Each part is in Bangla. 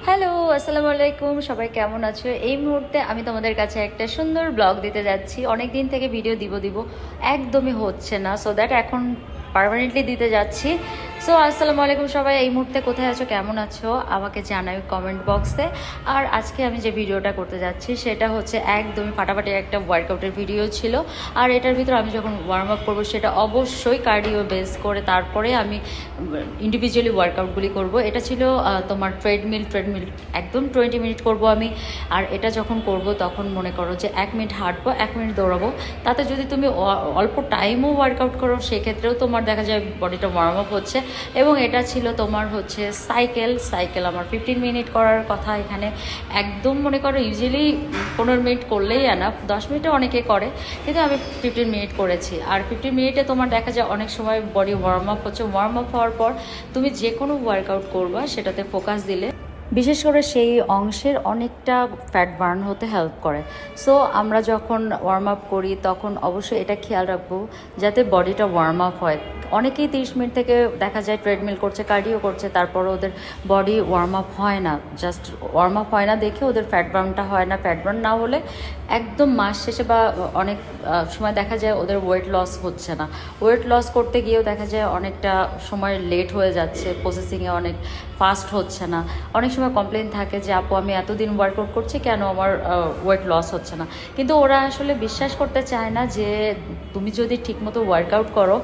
হ্যালো, আসসালামু আলাইকুম। সবাই কেমন আছো? এই মুহূর্তে আমি তোমাদের কাছে একটা সুন্দর ব্লগ দিতে যাচ্ছি। অনেক দিন থেকে ভিডিও দিব একদমই হচ্ছে না, সো দ্যাট এখন পার্মানেন্টলি দিতে যাচ্ছি। সো আসসালামু আলাইকুম সবাই, এই মুহূর্তে কোথায় আছো, কেমন আছো আমাকে জানাই কমেন্ট বক্সে। আর আজকে আমি যে ভিডিওটা করতে যাচ্ছি সেটা হচ্ছে একদমই ফাটাফাটি একটা ওয়ার্কআউটের ভিডিও ছিল। আর এটার ভিতরে আমি যখন ওয়ার্ম আপ করবো সেটা অবশ্যই কার্ডিও বেস করে, তারপরে আমি ইন্ডিভিজুয়ালি ওয়ার্কআউটগুলি করব। এটা ছিল তোমার ট্রেডমিল একদম 20 মিনিট করব আমি। আর এটা যখন করব তখন মনে করো যে 1 মিনিট হাঁটবো, 1 মিনিট দৌড়াবো। তাতে যদি তুমি অল্প টাইমও ওয়ার্কআউট করো সেক্ষেত্রেও তোমার দেখা যায় বডিটা ওয়ার্ম আপ হচ্ছে। এবং এটা ছিল তোমার হচ্ছে সাইকেল আমার 15 মিনিট করার কথা এখানে। একদম মনে করো ইউজুয়ালি 15 মিনিট করলেই এনাফ, 10 মিনিটে অনেকে করে, কিন্তু আমি 15 মিনিট করেছি। আর 15 মিনিটে তোমার দেখা যায় অনেক সময় বডি ওয়ার্ম আপ হচ্ছে। ওয়ার্ম আপ হওয়ার পর তুমি যে কোনো ওয়ার্কআউট করবা সেটাতে ফোকাস দিলে বিশেষ করে সেই অংশের অনেকটা ফ্যাট বার্ন হতে হেল্প করে। সো আমরা যখন ওয়ার্ম আপ করি তখন অবশ্যই এটা খেয়াল রাখবো যাতে বডিটা ওয়ার্ম আপ হয়। অনেকেই 30 মিনিট থেকে দেখা যায় ট্রেডমিল করছে, কার্ডিও করছে, তারপরে ওদের বডি ওয়ার্ম আপ হয় না। জাস্ট ওয়ার্ম আপ হয় না দেখে ওদের ফ্যাট বার্নটা হয় না। ফ্যাট বার্ন না হলে একদম মাস শেষে বা অনেক সময় দেখা যায় ওদের ওয়েট লস হচ্ছে না। ওয়েট লস করতে গিয়েও দেখা যায় অনেকটা সময় লেট হয়ে যাচ্ছে, প্রসেসিংয়ে অনেক ফাস্ট হচ্ছে না। অনেক সময় কমপ্লেন থাকে যে আপু আমি এতদিন ওয়ার্কআউট করছি, কেন আমার ওয়েট লস হচ্ছে না। কিন্তু ওরা আসলে বিশ্বাস করতে চায় না যে তুমি যদি ঠিকমতো ওয়ার্কআউট করো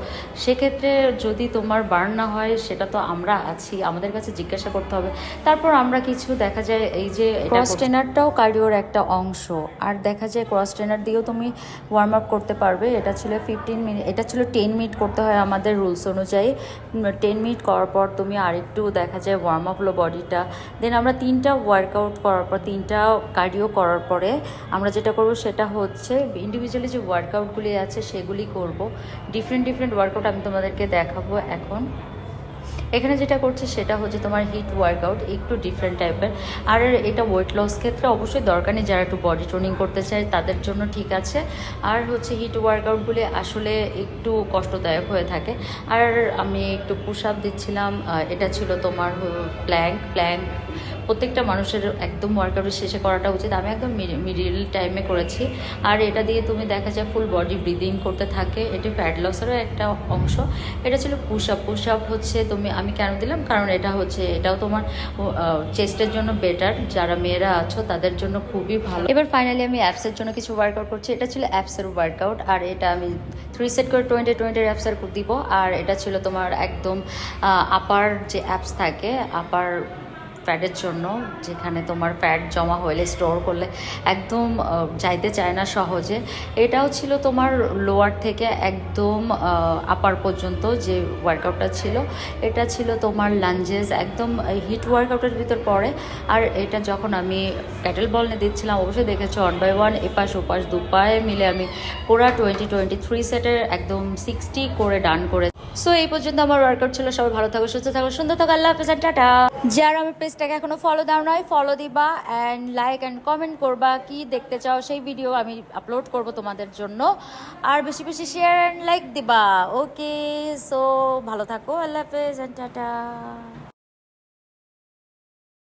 সেক্ষেত্রে যদি তোমার বার্ন না হয়, সেটা তো আমরা আছি, আমাদের কাছে জিজ্ঞাসা করতে হবে। তারপর আমরা কিছু দেখা যায় এই যে ক্রস ট্রেনারটাও কার্ডিওর একটা অংশ। আর দেখা যায় ক্রস ট্রেনার দিয়েও তুমি ওয়ার্ম আপ করতে পারবে। এটা ছিল 15 মিনিট, এটা ছিল 10 মিনিট করতে হয় আমাদের রুলস অনুযায়ী। 10 মিনিট করার পর তুমি আরেকটু দেখা যায় ওয়ার্ম আপ হলো বডিটা। দেন আমরা 3টা ওয়ার্কআউট করার পর, 3টা কার্ডিও করার পরে আমরা যেটা করব সেটা হচ্ছে ইন্ডিভিজুয়ালি যে ওয়ার্কআউটগুলি আছে সেগুলি করব। ডিফারেন্ট ওয়ার্কআউট আমি তোমাদেরকে দেখাবো এখন। এখানে যেটা করছে সেটা হচ্ছে তোমার হিট ওয়ার্কআউট, একটু ডিফারেন্ট টাইপের। আর এটা ওয়েট লস ক্ষেত্রে অবশ্যই দরকার নেই, যারা একটু বডি টোনিং করতে চায় তাদের জন্য ঠিক আছে। আর হচ্ছে হিট ওয়ার্কআউটগুলি আসলে একটু কষ্টদায়ক হয়ে থাকে। আর আমি একটু পুশ আপ দিচ্ছিলাম। এটা ছিল তোমার প্ল্যাঙ্ক। প্রত্যেকটা মানুষের একদম ওয়ার্কআউটের শেষে করাটা উচিত, আমি একদম মিডিল টাইমে করেছি। আর এটা দিয়ে তুমি দেখা যায় ফুল বডি ব্রিদিং করতে থাকে, এটি ফ্যাট লসেরও একটা অংশ। এটা ছিল পুশ আপ হচ্ছে আমি কেন দিলাম, কারণ এটাও তোমার চেস্টের জন্য বেটার, যারা মেয়েরা আছো তাদের জন্য খুবই ভালো। এবার ফাইনালি আমি অ্যাপসের জন্য কিছু ওয়ার্কআউট করছি। এটা ছিল অ্যাপসের ওয়ার্কআউট, আর এটা আমি 3 সেট করে 20 অ্যাপসের দিব। আর এটা ছিল তোমার একদম আপার যে অ্যাপস থাকে, আপার ফ্যাটের জন্য, যেখানে তোমার ফ্যাট জমা হলে স্টোর করলে একদম যাইতে চায় না সহজে। এটাও ছিল তোমার লোয়ার থেকে একদম আপার পর্যন্ত যে ওয়ার্কআউটটা ছিল, এটা ছিল তোমার লাঞ্জেস, একদম হিট ওয়ার্কআউটের ভিতর পড়ে। আর এটা যখন আমি ক্যাটেল বল নিয়ে দিচ্ছিলাম, অবশ্যই দেখেছো 1 বাই 1 এপাশ ওপাশ দুপায়ে মিলে আমি পুরা 23 সেটের একদম 60 করে ডান করে। সো এই পর্যন্ত আমার ওয়ার্কআউট ছিল। সবাই ভালো থাকো, সুস্থ থাকো, সুন্দর থাকো। আল্লাহ হাফেজ, টাটা। যারা আমার পেজটাকে এখনো ফলো দাও নাই, ফলো দিবা অ্যান্ড লাইক অ্যান্ড কমেন্ট করবা কি দেখতে চাও, সেই ভিডিও আমি আপলোড করব তোমাদের জন্য। আর বেশি বেশি শেয়ার অ্যান্ড লাইক দিবা। ওকে, সো ভালো থাকো, আল্লাহ হাফেজ, টাটা।